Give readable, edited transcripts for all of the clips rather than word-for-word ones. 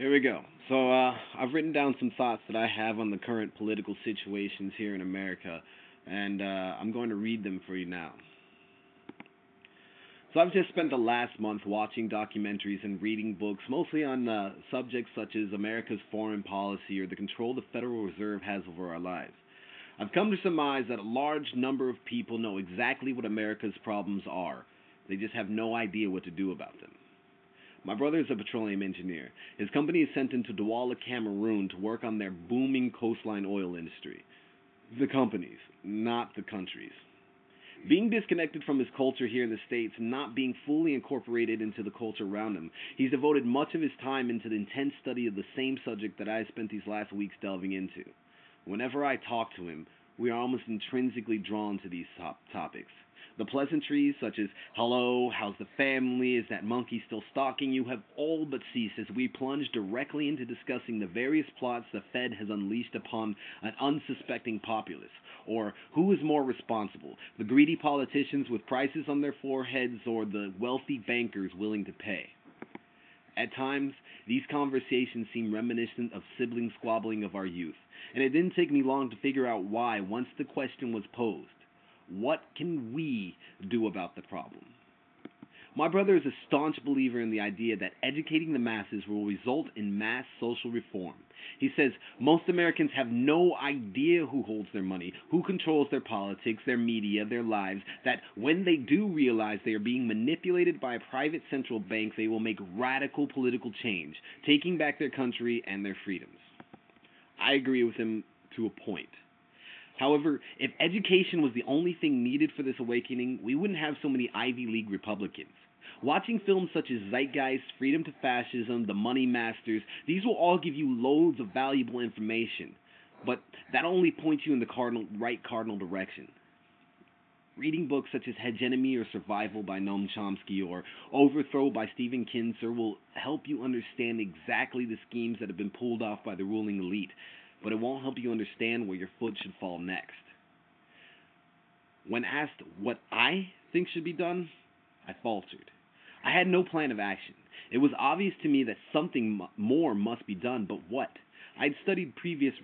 Here we go. So, I've written down some thoughts that I have on the current political situations here in America, and I'm going to read them for you now. So, I've just spent the last month watching documentaries and reading books, mostly on subjects such as America's foreign policy or the control the Federal Reserve has over our lives. I've come to surmise that a large number of people know exactly what America's problems are. They just have no idea what to do about them. My brother is a petroleum engineer. His company is sent him to Douala, Cameroon to work on their booming coastline oil industry. The companies, not the countries. Being disconnected from his culture here in the States and not being fully incorporated into the culture around him, he's devoted much of his time into the intense study of the same subject that I spent these last weeks delving into. Whenever I talk to him, we are almost intrinsically drawn to these topics. The pleasantries, such as, hello, how's the family, is that monkey still stalking you, have all but ceased as we plunge directly into discussing the various plots the Fed has unleashed upon an unsuspecting populace. Or who is more responsible, the greedy politicians with prices on their foreheads or the wealthy bankers willing to pay? At times, these conversations seem reminiscent of sibling squabbling of our youth, and it didn't take me long to figure out why once the question was posed. What can we do about the problem? My brother is a staunch believer in the idea that educating the masses will result in mass social reform. He says most Americans have no idea who holds their money, who controls their politics, their media, their lives, that when they do realize they are being manipulated by a private central bank, they will make radical political change, taking back their country and their freedoms. I agree with him to a point. However, if education was the only thing needed for this awakening, we wouldn't have so many Ivy League Republicans. Watching films such as Zeitgeist, Freedom to Fascism, The Money Masters, these will all give you loads of valuable information. But that only points you in the right cardinal direction. Reading books such as Hegemony or Survival by Noam Chomsky or Overthrow by Stephen Kinzer will help you understand exactly the schemes that have been pulled off by the ruling elite, but it won't help you understand where your foot should fall next. When asked what I think should be done, I faltered. I had no plan of action. It was obvious to me that something more must be done, but what? I'd studied previous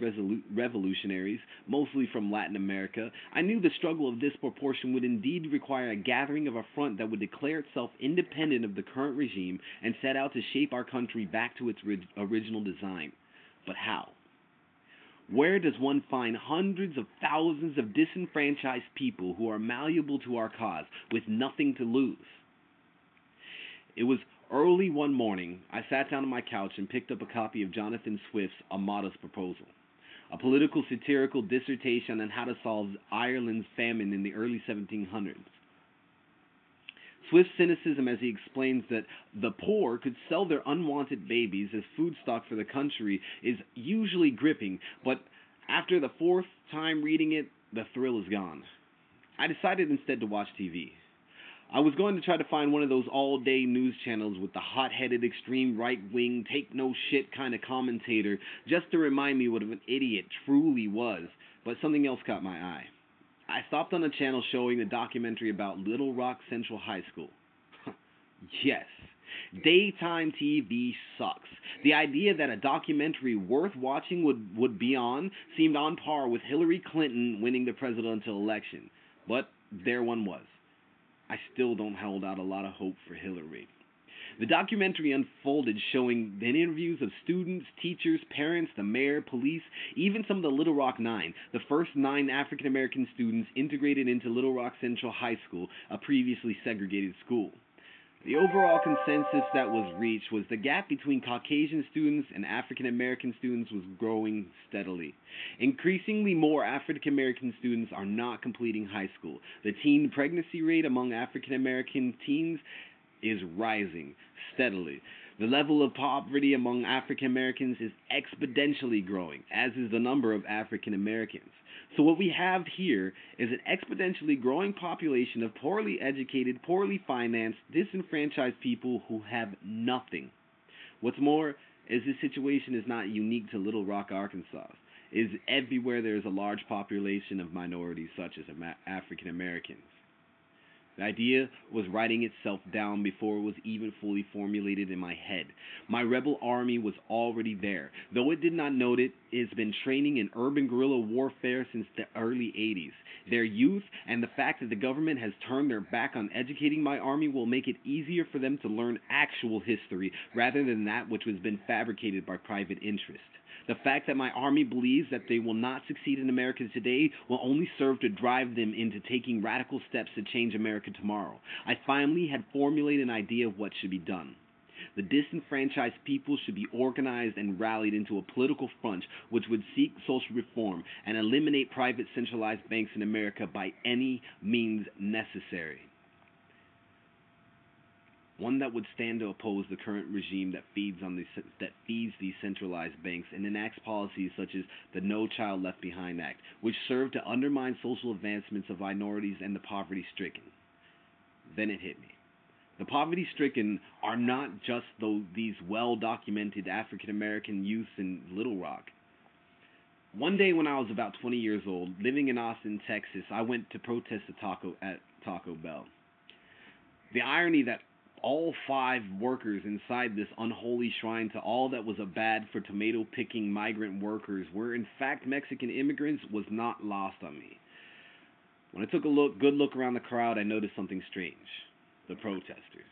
revolutionaries, mostly from Latin America. I knew the struggle of disproportion would indeed require a gathering of a front that would declare itself independent of the current regime and set out to shape our country back to its original design. But how? Where does one find hundreds of thousands of disenfranchised people who are malleable to our cause with nothing to lose? It was early one morning. I sat down on my couch and picked up a copy of Jonathan Swift's A Modest Proposal, a political satirical dissertation on how to solve Ireland's famine in the early 1700s. Swift's cynicism as he explains that the poor could sell their unwanted babies as food stock for the country is usually gripping, but after the fourth time reading it, the thrill is gone. I decided instead to watch TV. I was going to try to find one of those all-day news channels with the hot-headed, extreme right-wing, take-no-shit kind of commentator just to remind me what an idiot truly was, but something else caught my eye. I stopped on a channel showing a documentary about Little Rock Central High School. Yes, daytime TV sucks. The idea that a documentary worth watching would be on seemed on par with Hillary Clinton winning the presidential election. But there one was. I still don't hold out a lot of hope for Hillary. The documentary unfolded showing the interviews of students, teachers, parents, the mayor, police, even some of the Little Rock Nine, the first 9 African American students integrated into Little Rock Central High School, a previously segregated school. The overall consensus that was reached was the gap between Caucasian students and African American students was growing steadily. Increasingly more African American students are not completing high school. The teen pregnancy rate among African American teens is rising steadily. The level of poverty among African Americans is exponentially growing, as is the number of African Americans. So what we have here is an exponentially growing population of poorly educated, poorly financed, disenfranchised people who have nothing. What's more is this situation is not unique to Little Rock, Arkansas. It is everywhere there is a large population of minorities such as African Americans. The idea was writing itself down before it was even fully formulated in my head. My rebel army was already there. Though it did not know it, it's been training in urban guerrilla warfare since the early 80s. Their youth and the fact that the government has turned their back on educating my army will make it easier for them to learn actual history rather than that which has been fabricated by private interest. The fact that my army believes that they will not succeed in America today will only serve to drive them into taking radical steps to change America tomorrow. I finally had formulated an idea of what should be done. The disenfranchised people should be organized and rallied into a political front which would seek social reform and eliminate private centralized banks in America by any means necessary. One that would stand to oppose the current regime that feeds these centralized banks and enacts policies such as the No Child Left Behind Act, which serve to undermine social advancements of minorities and the poverty-stricken. Then it hit me. The poverty-stricken are not just these well-documented African American youths in Little Rock. One day when I was about 20 years old, living in Austin, Texas, I went to protest at Taco Bell. The irony that all 5 workers inside this unholy shrine to all that was a bad for tomato picking migrant workers were in fact Mexican immigrants was not lost on me. When I took a good look around the crowd, I noticed something strange. The protesters.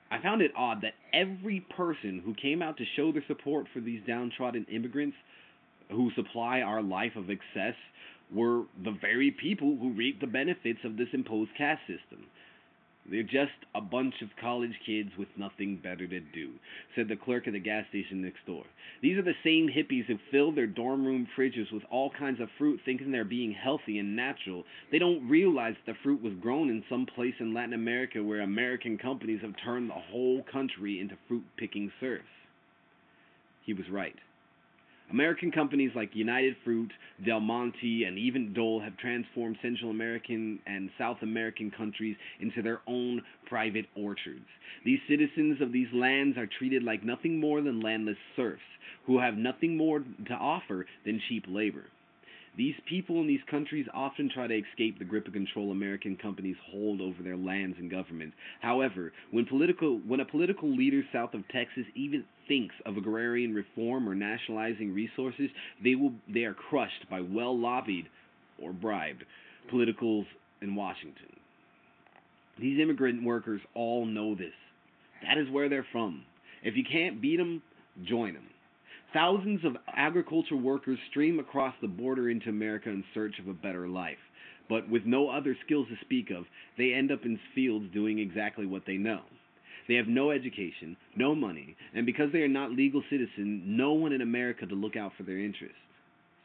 I found it odd that every person who came out to show their support for these downtrodden immigrants who supply our life of excess were the very people who reap the benefits of this imposed caste system. They're just a bunch of college kids with nothing better to do, said the clerk at the gas station next door. These are the same hippies who fill their dorm room fridges with all kinds of fruit thinking they're being healthy and natural. They don't realize that the fruit was grown in some place in Latin America where American companies have turned the whole country into fruit-picking serfs. He was right. American companies like United Fruit, Del Monte, and even Dole have transformed Central American and South American countries into their own private orchards. These citizens of these lands are treated like nothing more than landless serfs, who have nothing more to offer than cheap labor. These people in these countries often try to escape the grip of control American companies hold over their lands and government. However, when a political leader south of Texas even thinks of agrarian reform or nationalizing resources, they are crushed by well-lobbied or bribed politicals in Washington. These immigrant workers all know this. That is where they're from. If you can't beat them, join them. Thousands of agriculture workers stream across the border into America in search of a better life. But with no other skills to speak of, they end up in fields doing exactly what they know. They have no education, no money, and because they are not legal citizens, no one in America to look out for their interests.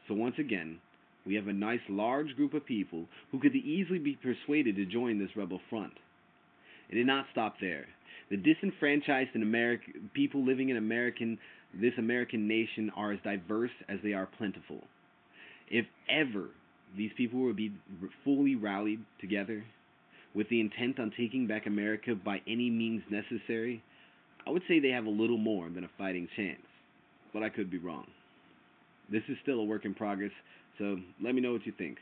So once again, we have a nice large group of people who could easily be persuaded to join this rebel front. It did not stop there. The disenfranchised people living in this American nation are as diverse as they are plentiful. If ever these people will be fully rallied together with the intent on taking back America by any means necessary, I would say they have a little more than a fighting chance. But I could be wrong. This is still a work in progress, so let me know what you think.